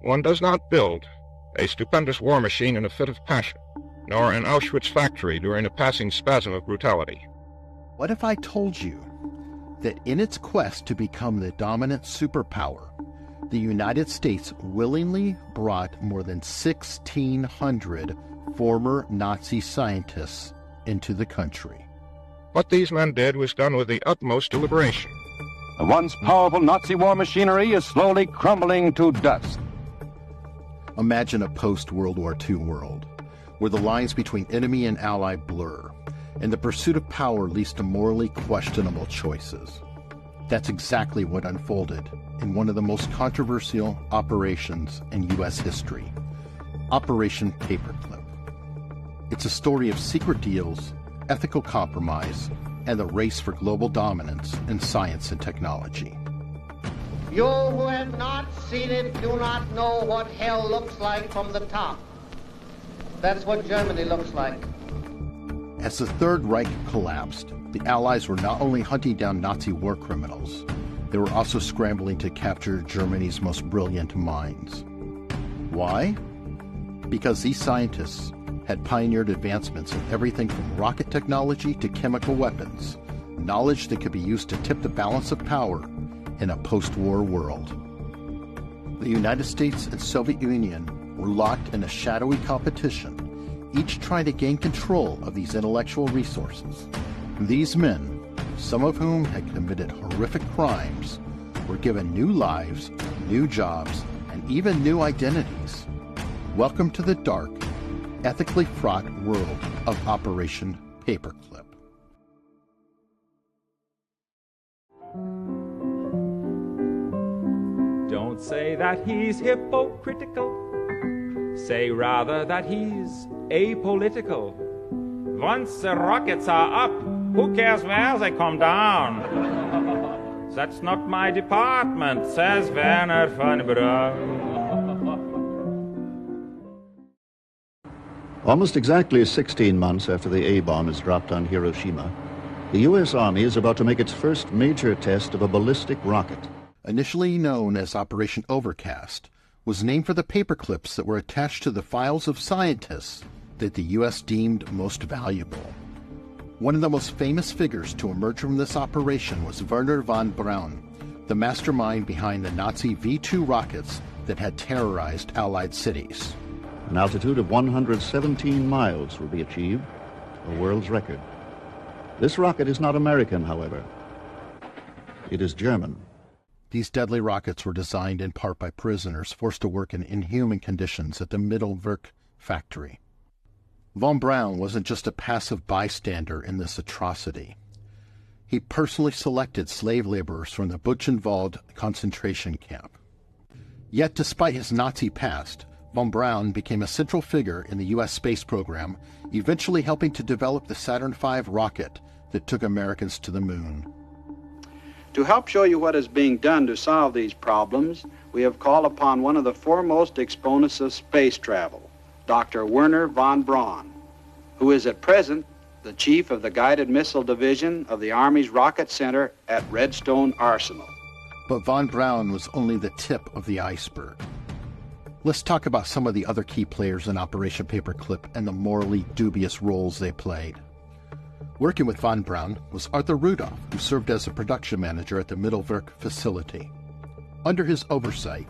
One does not build a stupendous war machine in a fit of passion, nor an Auschwitz factory during a passing spasm of brutality. What if I told you that in its quest to become the dominant superpower, the United States willingly brought more than 1,600 former Nazi scientists into the country? What these men did was done with the utmost deliberation. The once powerful Nazi war machinery is slowly crumbling to dust. Imagine a post-World War II world, where the lines between enemy and ally blur, and the pursuit of power leads to morally questionable choices. That's exactly what unfolded in one of the most controversial operations in U.S. history, Operation Paperclip. It's a story of secret deals, ethical compromise, and the race for global dominance in science and technology. You who have not seen it do not know what hell looks like from the top. That's what Germany looks like. As the Third Reich collapsed, the Allies were not only hunting down Nazi war criminals, they were also scrambling to capture Germany's most brilliant minds. Why? Because these scientists had pioneered advancements in everything from rocket technology to chemical weapons, knowledge that could be used to tip the balance of power in a post-war world. The United States and Soviet Union were locked in a shadowy competition, each trying to gain control of these intellectual resources. These men, some of whom had committed horrific crimes, were given new lives, new jobs, and even new identities. Welcome to the dark, ethically fraught world of Operation Paperclip. Don't say that he's hypocritical. Say rather that he's apolitical. Once the rockets are up, who cares where they come down? That's not my department, says Werner von Braun. Almost exactly 16 months after the A-bomb is dropped on Hiroshima, the U.S. Army is about to make its first major test of a ballistic rocket. Initially known as Operation Overcast, was named for the paperclips that were attached to the files of scientists that the U.S. deemed most valuable. One of the most famous figures to emerge from this operation was Wernher von Braun, the mastermind behind the Nazi V-2 rockets that had terrorized Allied cities. An altitude of 117 miles will be achieved, a world's record. This rocket is not American, however. It is German. These deadly rockets were designed in part by prisoners forced to work in inhuman conditions at the Mittelwerk factory. Von Braun wasn't just a passive bystander in this atrocity. He personally selected slave laborers from the Buchenwald concentration camp. Yet, despite his Nazi past, von Braun became a central figure in the U.S. space program, eventually helping to develop the Saturn V rocket that took Americans to the moon. To help show you what is being done to solve these problems, we have called upon one of the foremost exponents of space travel, Dr. Wernher von Braun, who is at present the chief of the Guided Missile Division of the Army's Rocket Center at Redstone Arsenal. But von Braun was only the tip of the iceberg. Let's talk about some of the other key players in Operation Paperclip and the morally dubious roles they played. Working with von Braun was Arthur Rudolph, who served as a production manager at the Mittelwerk facility. Under his oversight,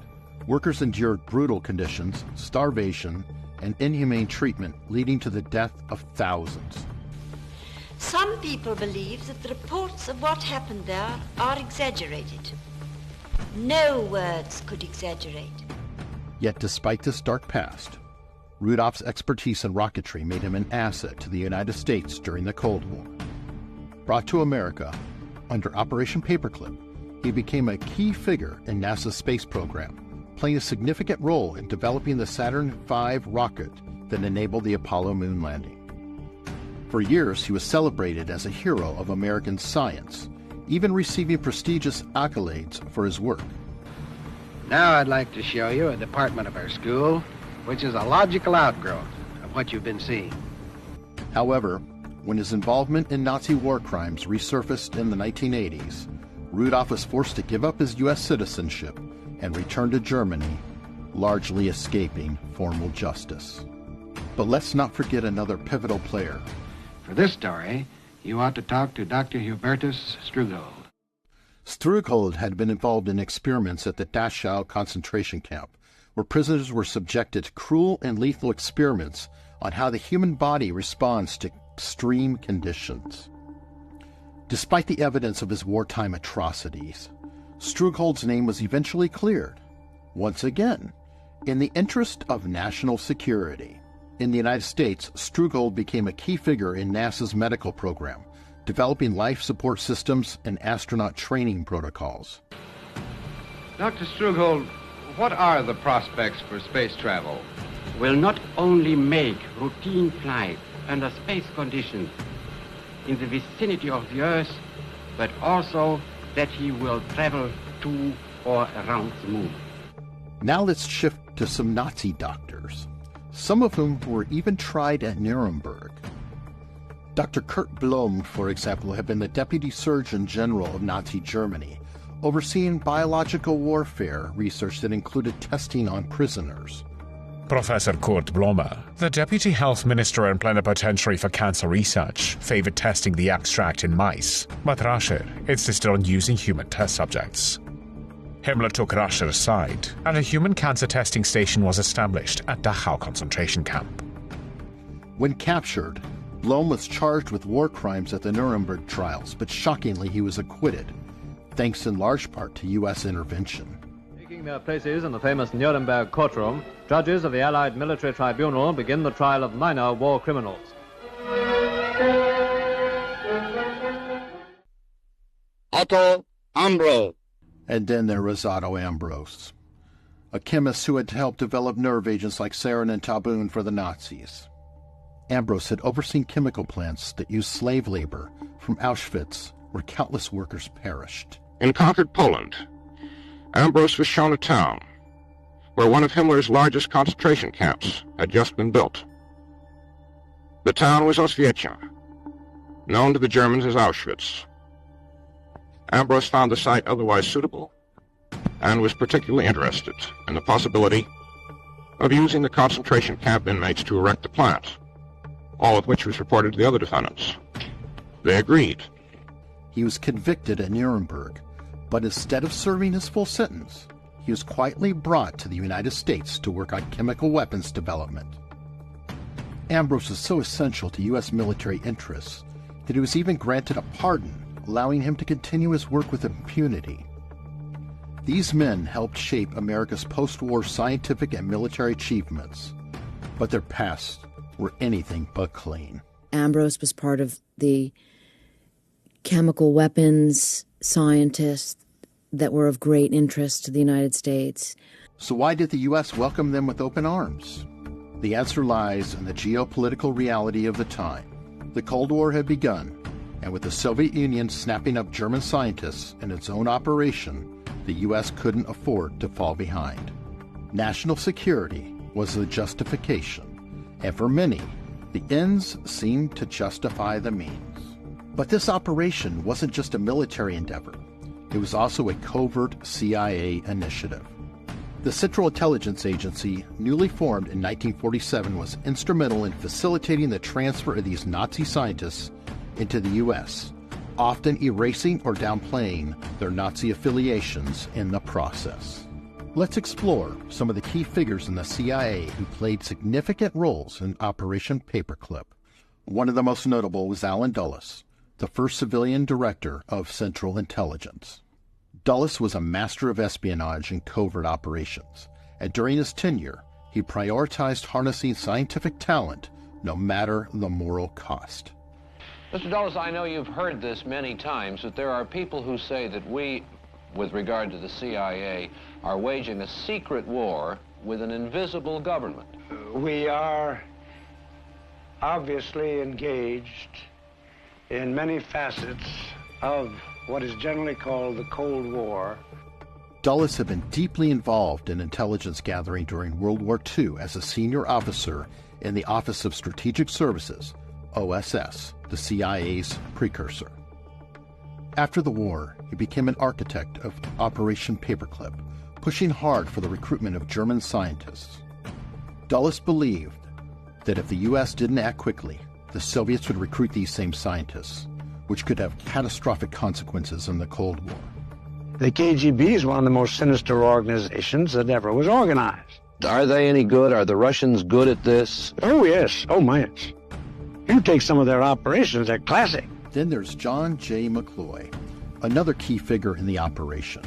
workers endured brutal conditions, starvation, and inhumane treatment, leading to the death of thousands. Some people believe that the reports of what happened there are exaggerated. No words could exaggerate. Yet despite this dark past, Rudolph's expertise in rocketry made him an asset to the United States during the Cold War. Brought to America under Operation Paperclip, he became a key figure in NASA's space program, playing a significant role in developing the Saturn V rocket that enabled the Apollo moon landing. For years, he was celebrated as a hero of American science, even receiving prestigious accolades for his work. Now I'd like to show you a department of our school which is a logical outgrowth of what you've been seeing. However, when his involvement in Nazi war crimes resurfaced in the 1980s, Rudolph was forced to give up his U.S. citizenship and return to Germany, largely escaping formal justice. But let's not forget another pivotal player. For this story, you ought to talk to Dr. Hubertus Strugold. Strugold had been involved in experiments at the Dachau concentration camp, where prisoners were subjected to cruel and lethal experiments on how the human body responds to extreme conditions. Despite the evidence of his wartime atrocities, Strugold's name was eventually cleared, once again, in the interest of national security. In the United States, Strugold became a key figure in NASA's medical program, developing life support systems and astronaut training protocols. Dr. Strugold, what are the prospects for space travel? Will not only make routine flights under space conditions in the vicinity of the Earth, but also that he will travel to or around the moon. Now let's shift to some Nazi doctors, some of whom were even tried at Nuremberg. Dr. Kurt Blome, for example, had been the Deputy Surgeon General of Nazi Germany, overseeing biological warfare research that included testing on prisoners. Professor Kurt Blome, the Deputy Health Minister and Plenipotentiary for Cancer Research, favored testing the abstract in mice, but Rascher insisted on using human test subjects. Himmler took Rascher aside, and a human cancer testing station was established at Dachau concentration camp. When captured, Blome was charged with war crimes at the Nuremberg trials, but shockingly he was acquitted, thanks in large part to U.S. intervention. Taking their places in the famous Nuremberg courtroom, judges of the Allied Military Tribunal begin the trial of minor war criminals. Otto Ambros. And then there was Otto Ambros, a chemist who had helped develop nerve agents like sarin and taboon for the Nazis. Ambros had overseen chemical plants that used slave labor from Auschwitz, where countless workers perished. In conquered Poland, Ambros was shown a town where one of Himmler's largest concentration camps had just been built. The town was Oswiecim, known to the Germans as Auschwitz. Ambros found the site otherwise suitable and was particularly interested in the possibility of using the concentration camp inmates to erect the plant, all of which was reported to the other defendants. They agreed. He was convicted at Nuremberg, but instead of serving his full sentence, he was quietly brought to the United States to work on chemical weapons development. Ambros was so essential to U.S. military interests that he was even granted a pardon, allowing him to continue his work with impunity. These men helped shape America's post-war scientific and military achievements, but their pasts were anything but clean. Ambros was part of the chemical weapons scientists that were of great interest to the United States. So why did the U.S. welcome them with open arms? The answer lies in the geopolitical reality of the time. The Cold War had begun, and with the Soviet Union snapping up German scientists in its own operation, the U.S. couldn't afford to fall behind. National security was the justification, and for many, the ends seemed to justify the means. But this operation wasn't just a military endeavor. It was also a covert CIA initiative. The Central Intelligence Agency, newly formed in 1947, was instrumental in facilitating the transfer of these Nazi scientists into the U.S., often erasing or downplaying their Nazi affiliations in the process. Let's explore some of the key figures in the CIA who played significant roles in Operation Paperclip. One of the most notable was Allen Dulles, the first civilian director of Central Intelligence. Dulles was a master of espionage and covert operations, and during his tenure, he prioritized harnessing scientific talent no matter the moral cost. Mr. Dulles, I know you've heard this many times, that there are people who say that we, with regard to the CIA, are waging a secret war with an invisible government. We are obviously engaged in many facets of what is generally called the Cold War. Dulles had been deeply involved in intelligence gathering during World War II as a senior officer in the Office of Strategic Services, OSS, the CIA's precursor. After the war, he became an architect of Operation Paperclip, pushing hard for the recruitment of German scientists. Dulles believed that if the U.S. didn't act quickly, the Soviets would recruit these same scientists, which could have catastrophic consequences in the Cold War. The KGB is one of the most sinister organizations that ever was organized. Are they any good? Are the Russians good at this? Oh, yes. Oh, my, yes. You take some of their operations, they're classic. Then there's John J. McCloy, another key figure in the operation.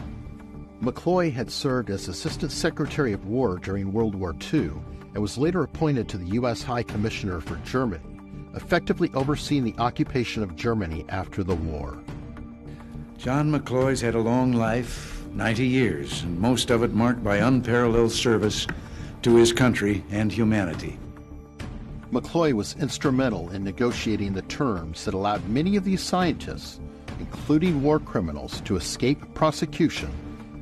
McCloy had served as Assistant Secretary of War during World War II and was later appointed to the U.S. High Commissioner for Germany, effectively overseeing the occupation of Germany after the war. John McCloy's had a long life, 90 years, and most of it marked by unparalleled service to his country and humanity. McCloy was instrumental in negotiating the terms that allowed many of these scientists, including war criminals, to escape prosecution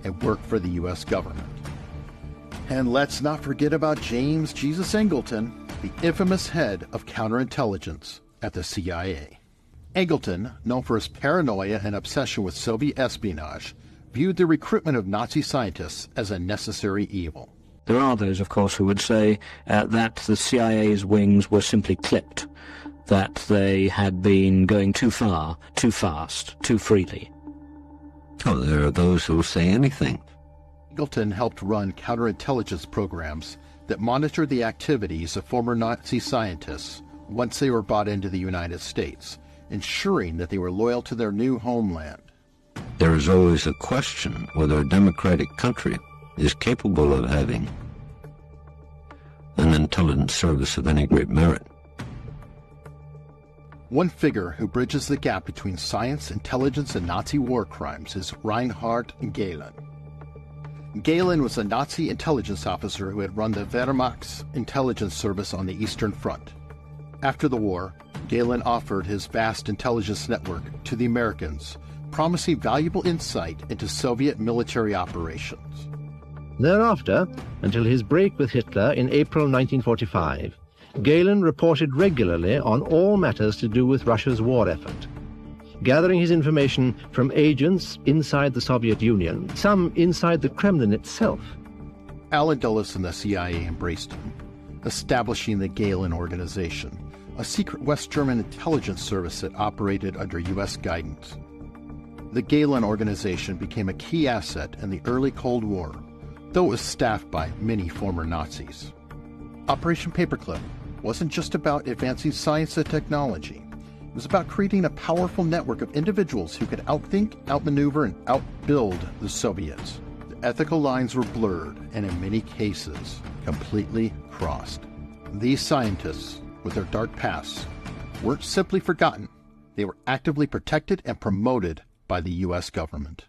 and work for the U.S. government. And let's not forget about James Jesus Angleton, the infamous head of counterintelligence at the CIA. Angleton, known for his paranoia and obsession with Soviet espionage, viewed the recruitment of Nazi scientists as a necessary evil. There are those, of course, who would say that the CIA's wings were simply clipped, that they had been going too far, too fast, too freely. Oh, there are those who will say anything. Angleton helped run counterintelligence programs that monitored the activities of former Nazi scientists once they were brought into the United States, ensuring that they were loyal to their new homeland. There is always a question whether a democratic country is capable of having an intelligence service of any great merit. One figure who bridges the gap between science, intelligence, and Nazi war crimes is Reinhard Gehlen. Gehlen was a Nazi intelligence officer who had run the Wehrmacht's intelligence service on the Eastern Front. After the war, Gehlen offered his vast intelligence network to the Americans, promising valuable insight into Soviet military operations. Thereafter, until his break with Hitler in April 1945, Gehlen reported regularly on all matters to do with Russia's war effort, gathering his information from agents inside the Soviet Union, some inside the Kremlin itself. Allen Dulles and the CIA embraced him, establishing the Gehlen Organization, a secret West German intelligence service that operated under U.S. guidance. The Gehlen Organization became a key asset in the early Cold War, though it was staffed by many former Nazis. Operation Paperclip wasn't just about advancing science and technology. It was about creating a powerful network of individuals who could outthink, outmaneuver, and outbuild the Soviets. The ethical lines were blurred and, in many cases, completely crossed. These scientists, with their dark pasts, weren't simply forgotten. They were actively protected and promoted by the U.S. government.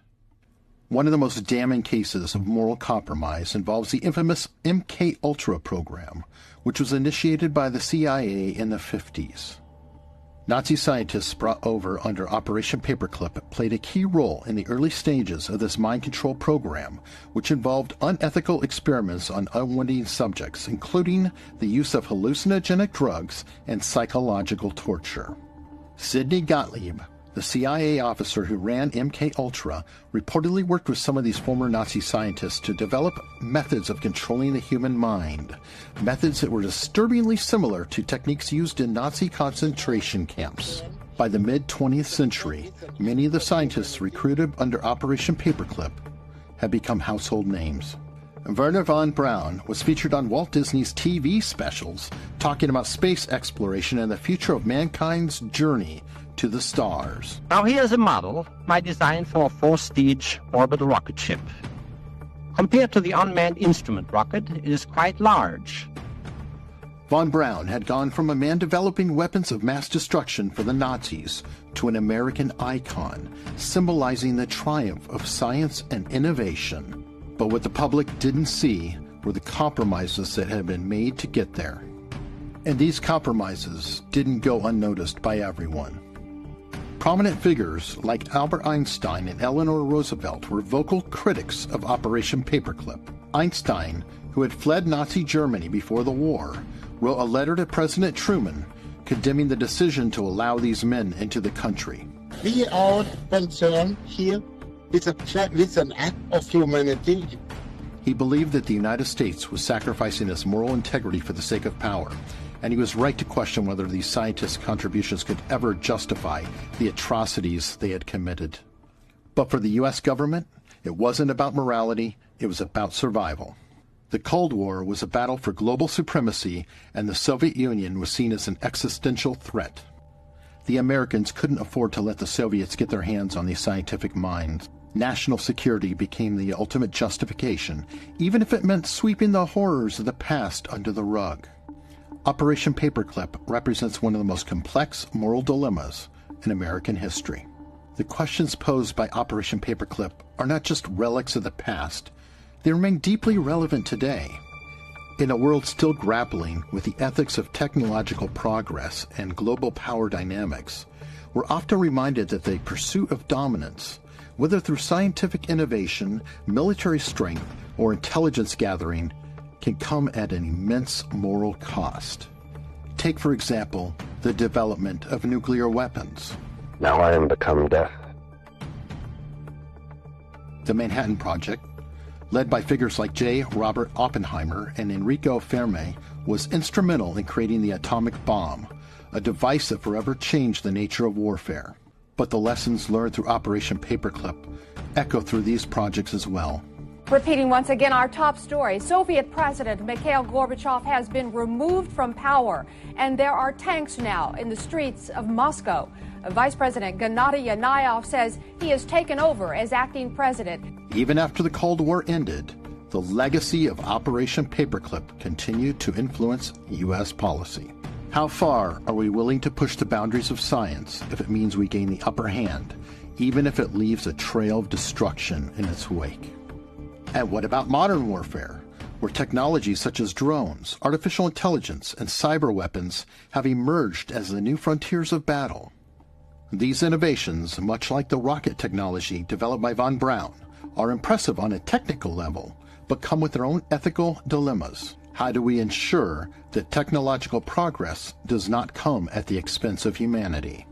One of the most damning cases of moral compromise involves the infamous MK-Ultra program, which was initiated by the CIA in the 50s. Nazi scientists brought over under Operation Paperclip played a key role in the early stages of this mind control program, which involved unethical experiments on unwitting subjects, including the use of hallucinogenic drugs and psychological torture. Sidney Gottlieb, the CIA officer who ran MK-Ultra, reportedly worked with some of these former Nazi scientists to develop methods of controlling the human mind, methods that were disturbingly similar to techniques used in Nazi concentration camps. By the mid-20th century, many of the scientists recruited under Operation Paperclip had become household names. Wernher von Braun was featured on Walt Disney's TV specials, talking about space exploration and the future of mankind's journey to the stars. Now here's a model, my design for a 4-stage orbital rocket ship. Compared to the unmanned instrument rocket, it is quite large. Von Braun had gone from a man developing weapons of mass destruction for the Nazis to an American icon, symbolizing the triumph of science and innovation. But what the public didn't see were the compromises that had been made to get there. And these compromises didn't go unnoticed by everyone. Prominent figures like Albert Einstein and Eleanor Roosevelt were vocal critics of Operation Paperclip. Einstein, who had fled Nazi Germany before the war, wrote a letter to President Truman condemning the decision to allow these men into the country. We are concerned here with an act of humanity He believed that the United States was sacrificing its moral integrity for the sake of power, and he was right to question whether these scientists' contributions could ever justify the atrocities they had committed. But for the U.S. government, it wasn't about morality, it was about survival. The Cold War was a battle for global supremacy, and the Soviet Union was seen as an existential threat. The Americans couldn't afford to let the Soviets get their hands on these scientific minds. National security became the ultimate justification, even if it meant sweeping the horrors of the past under the rug. Operation Paperclip represents one of the most complex moral dilemmas in American history. The questions posed by Operation Paperclip are not just relics of the past, they remain deeply relevant today. In a world still grappling with the ethics of technological progress and global power dynamics, we're often reminded that the pursuit of dominance, whether through scientific innovation, military strength, or intelligence gathering, can come at an immense moral cost. Take, for example, the development of nuclear weapons. Now I am become death. The Manhattan Project, led by figures like J. Robert Oppenheimer and Enrico Fermi, was instrumental in creating the atomic bomb, a device that forever changed the nature of warfare. But the lessons learned through Operation Paperclip echo through these projects as well. Repeating once again our top story, Soviet President Mikhail Gorbachev has been removed from power, and there are tanks now in the streets of Moscow. Vice President Gennady Yanayev says he has taken over as acting president. Even after the Cold War ended, the legacy of Operation Paperclip continued to influence U.S. policy. How far are we willing to push the boundaries of science if it means we gain the upper hand, even if it leaves a trail of destruction in its wake? And what about modern warfare, where technologies such as drones, artificial intelligence, and cyber weapons have emerged as the new frontiers of battle? These innovations, much like the rocket technology developed by von Braun, are impressive on a technical level, but come with their own ethical dilemmas. How do we ensure that technological progress does not come at the expense of humanity?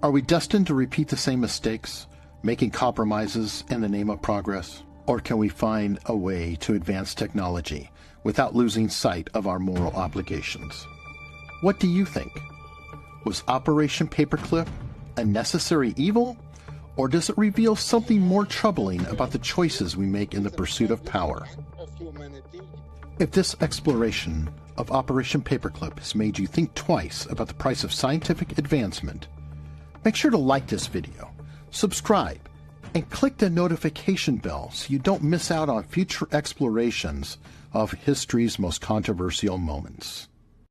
Are we destined to repeat the same mistakes, making compromises in the name of progress? Or can we find a way to advance technology without losing sight of our moral obligations? What do you think? Was Operation Paperclip a necessary evil, or does it reveal something more troubling about the choices we make in the pursuit of power? If this exploration of Operation Paperclip has made you think twice about the price of scientific advancement, make sure to like this video, subscribe, and click the notification bell so you don't miss out on future explorations of history's most controversial moments.